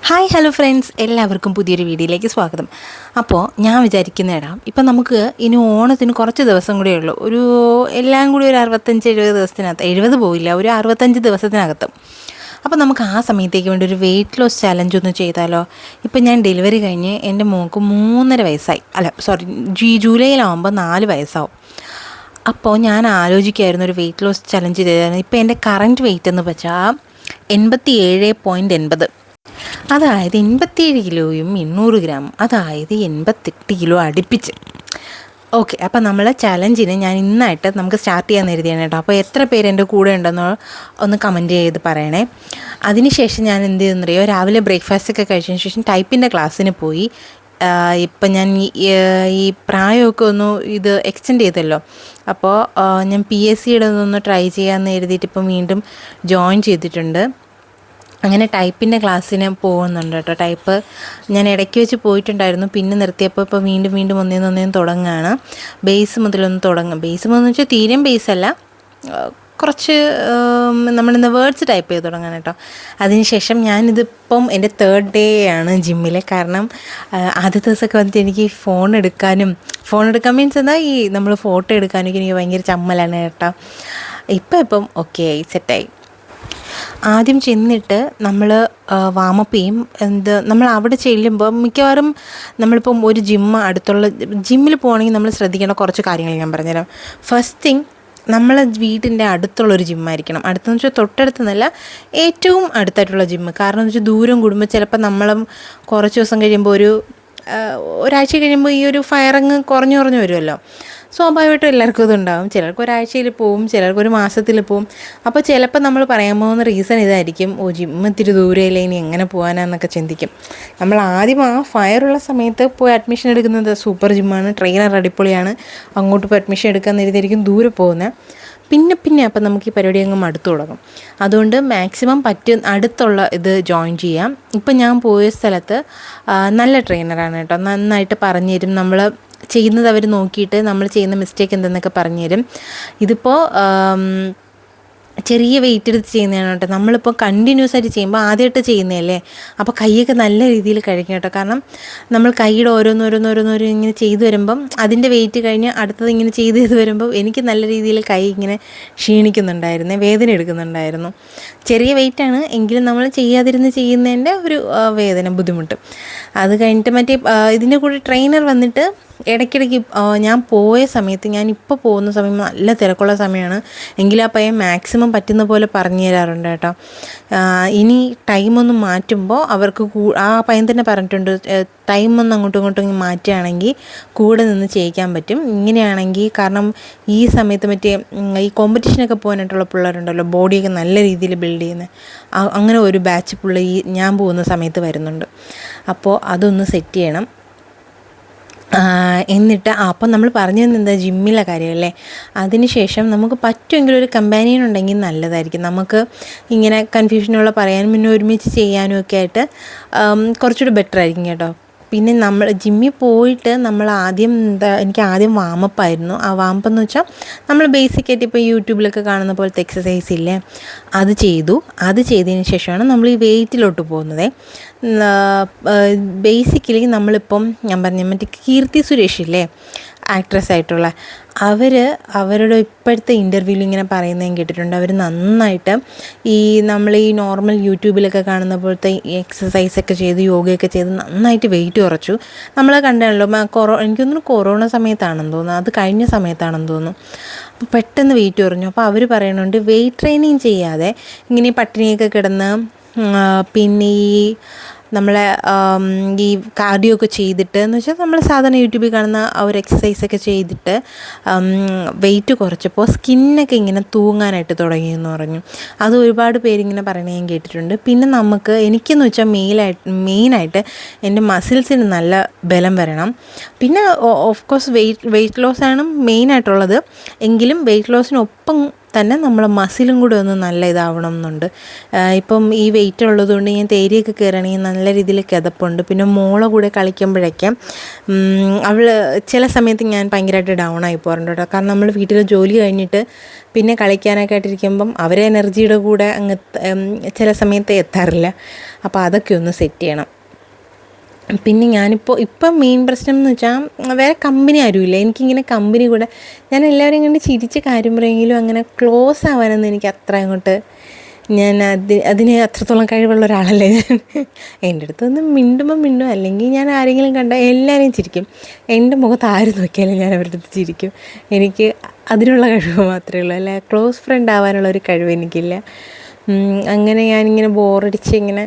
Hi hello friends, എല്ലാവർക്കും പുതിയൊരു വീഡിയോയിലേക്ക് സ്വാഗതം. അപ്പോൾ ഞാൻ വിചാരിക്കുന്നേടാ, ഇപ്പം നമുക്ക് ഇനി ഓണത്തിന് കുറച്ച് ദിവസം കൂടെ ഉള്ളൂ. എല്ലാം കൂടി ഒരു 65-70 ദിവസത്തിനകത്ത്, 70 പോയില്ല, ഒരു 65 ദിവസത്തിനകത്ത്. അപ്പോൾ നമുക്ക് ആ സമയത്തേക്ക് വേണ്ടി ഒരു വെയിറ്റ് ലോസ് ചലഞ്ച് ഒന്ന് ചെയ്താലോ? ഇപ്പം ഞാൻ ഡെലിവറി കഴിഞ്ഞ് എൻ്റെ മോൾക്ക് 3.5 വയസ്സായി, ജൂലൈയിലാവുമ്പോൾ 4 വയസ്സാവും. അപ്പോൾ ഞാൻ ആലോചിക്കുമായിരുന്നു ഒരു വെയിറ്റ് ലോസ് ചലഞ്ച് ചെയ്തായിരുന്നു. ഇപ്പോൾ എൻ്റെ കറൻറ്റ് വെയിറ്റ് എന്ന് വെച്ചാൽ 87.80, അതായത് 87 കിലോയും 800 ഗ്രാമും, അതായത് 88 കിലോ അടുപ്പിച്ച്. ഓക്കെ, അപ്പോൾ നമ്മൾ ചലഞ്ചിന് ഞാൻ ഇന്നായിട്ട് നമുക്ക് സ്റ്റാർട്ട് ചെയ്യാൻ കരുതിയാണ് കേട്ടോ. അപ്പോൾ എത്ര പേര് എൻ്റെ കൂടെ ഉണ്ടെന്നോ ഒന്ന് കമൻറ്റ് ചെയ്ത് പറയണേ. അതിനുശേഷം ഞാൻ എന്ത് ചെയ്യുന്നറിയോ, രാവിലെ ബ്രേക്ക്ഫാസ്റ്റൊക്കെ കഴിച്ചതിന് ശേഷം ടൈപ്പിൻ്റെ ക്ലാസ്സിന് പോയി. ഇപ്പം ഞാൻ ഈ പ്രായമൊക്കെ ഒന്ന് ഇത് എക്സ്റ്റെൻഡ് ചെയ്തല്ലോ, അപ്പോൾ ഞാൻ PSCയുടെ ഒന്ന് ട്രൈ ചെയ്യാമെന്ന് എഴുതിയിട്ട് ഇപ്പം വീണ്ടും ജോയിൻ ചെയ്തിട്ടുണ്ട്. അങ്ങനെ ടൈപ്പിൻ്റെ ക്ലാസ്സിന് പോകുന്നുണ്ട് കേട്ടോ. ടൈപ്പ് ഞാൻ ഇടയ്ക്ക് വെച്ച് പോയിട്ടുണ്ടായിരുന്നു, പിന്നെ നിർത്തിയപ്പോൾ ഇപ്പോൾ വീണ്ടും ഒന്നേന്ന് തുടങ്ങുകയാണ്. ബേസ് മുതലൊന്ന് തുടങ്ങും. ബേസ് മുതലെന്ന് വെച്ചാൽ തീരെയും ബേസല്ല, കുറച്ച് നമ്മളിന്ന് വേർഡ്സ് ടൈപ്പ് ചെയ്ത് തുടങ്ങാൻ കേട്ടോ. അതിനുശേഷം ഞാനിതിപ്പം എൻ്റെ 3rd ഡേ ആണ് ജിമ്മിൽ. കാരണം ആദ്യത്തെ ദിവസമൊക്കെ വന്നിട്ട് എനിക്ക് ഫോൺ എടുക്കാൻ മീൻസ് എന്താ, ഈ നമ്മൾ ഫോട്ടോ എടുക്കാനൊക്കെ എനിക്ക് ഭയങ്കര ചമ്മലാണ് കേട്ടോ. ഇപ്പം ഓക്കെ ആയി, സെറ്റായി. ആദ്യം ചെന്നിട്ട് നമ്മൾ വാമപ്പ് ചെയ്യും. നമ്മൾ അവിടെ ചെല്ലുമ്പോൾ മിക്കവാറും നമ്മളിപ്പം ഒരു അടുത്തുള്ള ജിമ്മിൽ പോകണമെങ്കിൽ നമ്മൾ ശ്രദ്ധിക്കേണ്ട കുറച്ച് കാര്യങ്ങൾ ഞാൻ പറഞ്ഞുതരാം. ഫസ്റ്റ് തിങ്, നമ്മളെ വീട്ടിൻ്റെ അടുത്തുള്ളൊരു ജിമ്മായിരിക്കണം. അടുത്തെന്ന് വെച്ചാൽ തൊട്ടടുത്തെന്നല്ല, ഏറ്റവും അടുത്തായിട്ടുള്ള ജിമ്മ്. കാരണം എന്ന് വെച്ചാൽ ദൂരം കൂടുമ്പോൾ ചിലപ്പോൾ നമ്മളും കുറച്ച് ദിവസം കഴിയുമ്പോൾ ഒരാഴ്ച കഴിയുമ്പോൾ ഈ ഒരു ഫയറിങ് കുറഞ്ഞു വരുമല്ലോ. സ്വാഭാവികമായിട്ടും എല്ലാവർക്കും ഇതുണ്ടാകും. ചിലർക്ക് ഒരാഴ്ചയിൽ പോവും, ചിലർക്ക് ഒരു മാസത്തിൽ പോവും. അപ്പോൾ ചിലപ്പോൾ നമ്മൾ പറയാൻ പോകുന്ന റീസൺ ഇതായിരിക്കും, ജിമ്മ് ഇത്തിരി ദൂരെയല്ലേ, ഇനി എങ്ങനെ പോകാനാന്നൊക്കെ ചിന്തിക്കും. നമ്മൾ ആദ്യം ആ ഫയറുള്ള സമയത്ത് പോയി അഡ്മിഷൻ എടുക്കുന്നത് സൂപ്പർ ജിമ്മാണ്, ട്രെയിനർ അടിപൊളിയാണ്, അങ്ങോട്ട് പോയി അഡ്മിഷൻ എടുക്കാൻ നേരത്തായിരിക്കും ദൂരെ പോകുന്നത്. പിന്നെ അപ്പം നമുക്ക് ഈ പരിപാടി അങ്ങ് മടുത്തു തുടങ്ങും. അതുകൊണ്ട് മാക്സിമം അടുത്തുള്ള ഇത് ജോയിൻ ചെയ്യാം. ഇപ്പം ഞാൻ പോയ സ്ഥലത്ത് നല്ല ട്രെയിനറാണ് കേട്ടോ. നന്നായിട്ട് പറഞ്ഞു തരും, നമ്മൾ ചെയ്യുന്നത് അവർ നോക്കിയിട്ട് നമ്മൾ ചെയ്യുന്ന മിസ്റ്റേക്ക് എന്തെന്നൊക്കെ പറഞ്ഞു തരും. ഇതിപ്പോൾ ചെറിയ വെയിറ്റ് എടുത്ത് ചെയ്യുന്നതാണ് കേട്ടോ. നമ്മളിപ്പോൾ കണ്ടിന്യൂസ് ആയിട്ട് ചെയ്യുമ്പോൾ ആദ്യമായിട്ട് ചെയ്യുന്നതല്ലേ, അപ്പോൾ കൈയൊക്കെ നല്ല രീതിയിൽ കഴിക്കും കേട്ടോ. കാരണം നമ്മൾ കൈയുടെ ഓരോന്നോരോന്ന് ഇങ്ങനെ ചെയ്തു വരുമ്പം അതിൻ്റെ വെയിറ്റ് കഴിഞ്ഞ് അടുത്തത് ഇങ്ങനെ ചെയ്ത് വരുമ്പോൾ എനിക്ക് നല്ല രീതിയിൽ കൈ ഇങ്ങനെ ക്ഷീണിക്കുന്നുണ്ടായിരുന്നു, വേദന എടുക്കുന്നുണ്ടായിരുന്നു. ചെറിയ വെയിറ്റാണ് എങ്കിലും നമ്മൾ ചെയ്യാതിരുന്ന് ചെയ്യുന്നതിൻ്റെ ഒരു വേദന, ബുദ്ധിമുട്ട്. അത് കഴിഞ്ഞിട്ട് ഇതിൻ്റെ കൂടെ ട്രെയിനർ വന്നിട്ട് ഇടയ്ക്കിടയ്ക്ക് ഞാൻ പോയ സമയത്ത്, ഞാനിപ്പോൾ പോകുന്ന സമയം നല്ല തിരക്കുള്ള സമയമാണ്, എങ്കിലും ആ പയ്യൻ മാക്സിമം പറ്റുന്ന പോലെ പറഞ്ഞു തരാറുണ്ട് കേട്ടോ. ഇനി ടൈമൊന്ന് മാറ്റുമ്പോൾ അവർക്ക് ആ പയ്യൻ തന്നെ പറഞ്ഞിട്ടുണ്ട്, ടൈമൊന്ന് അങ്ങോട്ടും ഇങ്ങോട്ടും മാറ്റുകയാണെങ്കിൽ കൂടെ നിന്ന് ചെയ്യിക്കാൻ പറ്റും. ഇങ്ങനെയാണെങ്കിൽ, കാരണം ഈ സമയത്ത് ഈ കോമ്പറ്റീഷനൊക്കെ പോകാനായിട്ടുള്ള പിള്ളേരുണ്ടല്ലോ, ബോഡിയൊക്കെ നല്ല രീതിയിൽ ബിൽഡ് ചെയ്യുന്നത്, അങ്ങനെ ഒരു ബാച്ച് ഈ ഞാൻ പോകുന്ന സമയത്ത് വരുന്നുണ്ട്. അപ്പോൾ അതൊന്ന് സെറ്റ് ചെയ്യണം. എന്നിട്ട് അപ്പം നമ്മൾ പറഞ്ഞു തന്നെന്താ, ജിമ്മിലെ കാര്യമല്ലേ. അതിനുശേഷം നമുക്ക് പറ്റുമെങ്കിൽ ഒരു കമ്പാനിയൻ ഉണ്ടെങ്കിൽ നല്ലതായിരിക്കും. നമുക്ക് ഇങ്ങനെ കൺഫ്യൂഷനുള്ള പറയാനും പിന്നെ ഒരുമിച്ച് ചെയ്യാനും ഒക്കെ ആയിട്ട് കുറച്ചുകൂടി ബെറ്റർ ആയിരിക്കും കേട്ടോ. പിന്നെ നമ്മൾ ജിമ്മിൽ പോയിട്ട് എനിക്ക് ആദ്യം വാമപ്പായിരുന്നു. ആ വാമപ്പ് എന്ന് വെച്ചാൽ നമ്മൾ ബേസിക്കായിട്ട് ഇപ്പോൾ യൂട്യൂബിലൊക്കെ കാണുന്ന പോലത്തെ എക്സസൈസ് ഇല്ലേ, അത് ചെയ്തതിന് ശേഷമാണ് നമ്മൾ ഈ വെയിറ്റിലോട്ട് പോകുന്നത്. ബേസിക്കലി നമ്മളിപ്പം ഞാൻ പറഞ്ഞ കീർത്തി സുരേഷ് ഇല്ലേ, ആക്ട്രസ് ആയിട്ടുള്ള, അവരുടെ ഇപ്പോഴത്തെ ഇൻ്റർവ്യൂവിൽ ഇങ്ങനെ പറയുന്നതും കേട്ടിട്ടുണ്ട്. അവർ നന്നായിട്ട് നമ്മൾ ഈ നോർമൽ യൂട്യൂബിലൊക്കെ കാണുന്ന പോലത്തെ എക്സസൈസൊക്കെ ചെയ്ത് യോഗയൊക്കെ ചെയ്ത് നന്നായിട്ട് വെയിറ്റ് കുറച്ചു. നമ്മൾ കണ്ടാണല്ലോ, എനിക്ക് തോന്നുന്നു കൊറോണ സമയത്താണെന്ന് തോന്നുന്നു, അത് കഴിഞ്ഞ സമയത്താണെന്ന് തോന്നുന്നു. അപ്പോൾ പെട്ടെന്ന് വെയിറ്റ് കുറഞ്ഞു. അപ്പോൾ അവർ പറയുന്നുണ്ട്, വെയിറ്റ് ട്രെയിനിങ് ചെയ്യാതെ ഇങ്ങനെ പട്ടിണിയൊക്കെ കിടന്ന് പിന്നെ നമ്മളെ ഈ കാർഡിയോ ഒക്കെ ചെയ്തിട്ട്, എന്ന് വെച്ചാൽ നമ്മൾ സാധാരണ യൂട്യൂബിൽ കാണുന്ന ആ ഒരു എക്സസൈസൊക്കെ ചെയ്തിട്ട് വെയിറ്റ് കുറച്ചപ്പോൾ സ്കിന്നൊക്കെ ഇങ്ങനെ തൂങ്ങാനായിട്ട് തുടങ്ങിയെന്ന് പറഞ്ഞു. അത് ഒരുപാട് പേരിങ്ങനെ പറയണത് ഞാൻ കേട്ടിട്ടുണ്ട്. പിന്നെ എനിക്കെന്ന് വെച്ചാൽ മെയിനായിട്ട് എൻ്റെ മസിൽസിന് നല്ല ബലം വരണം. പിന്നെ ഓഫ് കോഴ്സ് വെയിറ്റ് ലോസാണ് മെയിനായിട്ടുള്ളത്, എങ്കിലും വെയിറ്റ് ലോസിനൊപ്പം തന്നെ നമ്മളെ മസിലും കൂടെ ഒന്ന് നല്ല ഇതാവണം എന്നുണ്ട്. ഇപ്പം ഈ വെയിറ്റ് ഉള്ളതുകൊണ്ട് ഞാൻ തേരിയൊക്കെ കയറുകയാണെങ്കിൽ നല്ല രീതിയിൽ കിതപ്പുണ്ട്. പിന്നെ മോളെ കൂടെ കളിക്കുമ്പോഴൊക്കെ അവൾ ചില സമയത്ത് ഞാൻ ഭയങ്കരമായിട്ട് ഡൗൺ ആയി പോകാറുണ്ട് കേട്ടോ. കാരണം നമ്മൾ വീട്ടിൽ ജോലി കഴിഞ്ഞിട്ട് പിന്നെ കളിക്കാനൊക്കെ ആയിട്ടിരിക്കുമ്പം അവരെ എനർജിയുടെ കൂടെ അങ്ങ് ചില സമയത്ത് എത്താറില്ല. അപ്പോൾ അതൊക്കെ ഒന്ന് സെറ്റ് ചെയ്യണം. പിന്നെ ഇപ്പം മെയിൻ പ്രശ്നം എന്ന് വെച്ചാൽ വേറെ കമ്പനി ആരുമില്ല. എനിക്കിങ്ങനെ കമ്പനി കൂടെ ഞാൻ എല്ലാവരെയും കണ്ട് ചിരിച്ച് കാര്യം പറയുമെങ്കിലും അങ്ങനെ ക്ലോസ് ആവാനൊന്നും എനിക്ക് അത്ര അങ്ങോട്ട് അതിന് അത്രത്തോളം കഴിവുള്ള ഒരാളല്ലേ ഞാൻ. എൻ്റെ അടുത്തൊന്ന് മിണ്ടും, അല്ലെങ്കിൽ ഞാൻ ആരെങ്കിലും കണ്ടാൽ എല്ലാവരെയും ചിരിക്കും. എൻ്റെ മുഖത്ത് ആര് നോക്കിയാലും ഞാൻ അവരുടെ അടുത്ത് ചിരിക്കും. എനിക്ക് അതിനുള്ള കഴിവ് മാത്രമേ ഉള്ളൂ. അല്ല ക്ലോസ് ഫ്രണ്ട് ആവാനുള്ള ഒരു കഴിവ് എനിക്കില്ല. അങ്ങനെ ഞാനിങ്ങനെ ബോറടിച്ച് ഇങ്ങനെ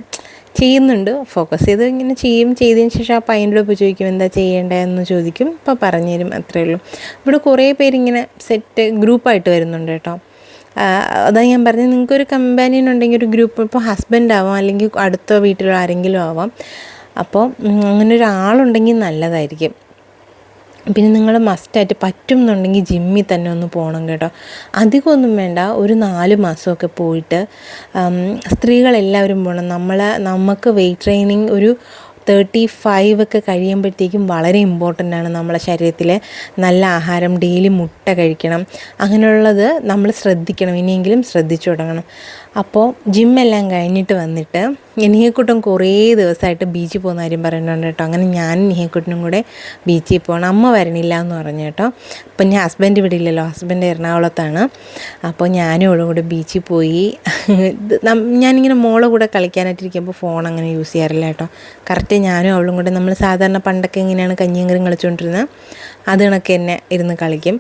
ചെയ്യുന്നുണ്ട്. ഫോക്കസ് ചെയ്ത് ഇങ്ങനെ ചെയ്തതിന് ശേഷം ആ പയ്യനോട് പോയി ചോദിക്കും എന്താ ചെയ്യേണ്ടതെന്ന് ചോദിക്കും. അപ്പോൾ പറഞ്ഞു തരും, അത്രയേ ഉള്ളൂ. ഇവിടെ കുറേ പേരിങ്ങനെ ഗ്രൂപ്പായിട്ട് വരുന്നുണ്ട് കേട്ടോ. അതാ ഞാൻ പറഞ്ഞത്, നിങ്ങൾക്കൊരു കമ്പാനിയൻ ഉണ്ടെങ്കിൽ ഒരു ഗ്രൂപ്പ്, ഇപ്പോൾ ഹസ്ബൻഡ് ആവാം അല്ലെങ്കിൽ അടുത്ത വീട്ടിലുള്ള ആരെങ്കിലും ആവാം. അപ്പോൾ അങ്ങനെ ഒരാളുണ്ടെങ്കിൽ നല്ലതായിരിക്കും. പിന്നെ നിങ്ങൾ മസ്റ്റായിട്ട് പറ്റുമെന്നുണ്ടെങ്കിൽ ജിമ്മിൽ തന്നെ ഒന്ന് പോകണം കേട്ടോ. അധികമൊന്നും വേണ്ട, ഒരു 4 മാസമൊക്കെ പോയിട്ട് സ്ത്രീകളെല്ലാവരും പോകണം. നമുക്ക് വെയ്റ്റ് ട്രെയിനിങ് ഒരു 35 ഒക്കെ കഴിയുമ്പോഴത്തേക്കും വളരെ ഇമ്പോർട്ടൻ്റ് ആണ്. നമ്മളെ ശരീരത്തിൽ നല്ല ആഹാരം, ഡെയിലി മുട്ട കഴിക്കണം. അങ്ങനെയുള്ളത് നമ്മൾ ശ്രദ്ധിക്കണം, ഇനിയെങ്കിലും ശ്രദ്ധിച്ചു തുടങ്ങണം. അപ്പോൾ ജിമ്മെല്ലാം കഴിഞ്ഞിട്ട് വന്നിട്ട് നിഹക്കുട്ടൻ കുറേ ദിവസമായിട്ട് ബീച്ചിൽ പോകുന്ന കാര്യം പറയുന്നുണ്ട് കേട്ടോ. അങ്ങനെ ഞാനും നിഹക്കുട്ടനും കൂടെ ബീച്ചിൽ പോകണം. അമ്മ വരണില്ല എന്ന് പറഞ്ഞു കേട്ടോ. അപ്പം ഞാൻ ഹസ്ബൻഡ് ഇവിടെ ഇല്ലല്ലോ, ഹസ്ബൻഡ് എറണാകുളത്താണ്. അപ്പോൾ ഞാനും അവളും കൂടെ ബീച്ചിൽ പോയി. ഞാനിങ്ങനെ മോളെ കൂടെ കളിക്കാനായിട്ടിരിക്കുമ്പോൾ ഫോൺ അങ്ങനെ യൂസ് ചെയ്യാറില്ല കേട്ടോ. കറക്റ്റ് ഞാനും അവളും കൂടെ നമ്മൾ സാധാരണ പണ്ടൊക്കെ ഇങ്ങനെയാണ് കഞ്ഞിയും കറിയും കളിച്ചുകൊണ്ടിരുന്നത്, അത് കണക്ക് തന്നെ ഇരുന്ന് കളിക്കും.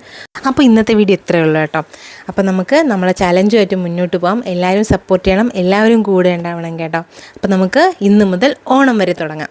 അപ്പോൾ ഇന്നത്തെ വീഡിയോ ഇത്രയേ ഉള്ളൂ കേട്ടോ. അപ്പോൾ നമുക്ക് നമ്മളെ ചലഞ്ചുമായിട്ട് മുന്നോട്ട് പോകാം. എല്ലാവരും സപ്പോർട്ട് ചെയ്യണം, എല്ലാവരും കൂടെ ഉണ്ടാവണം കേട്ടോ. അപ്പോൾ നമുക്ക് ഇന്ന് മുതൽ ഓണം വരെ തുടങ്ങാം.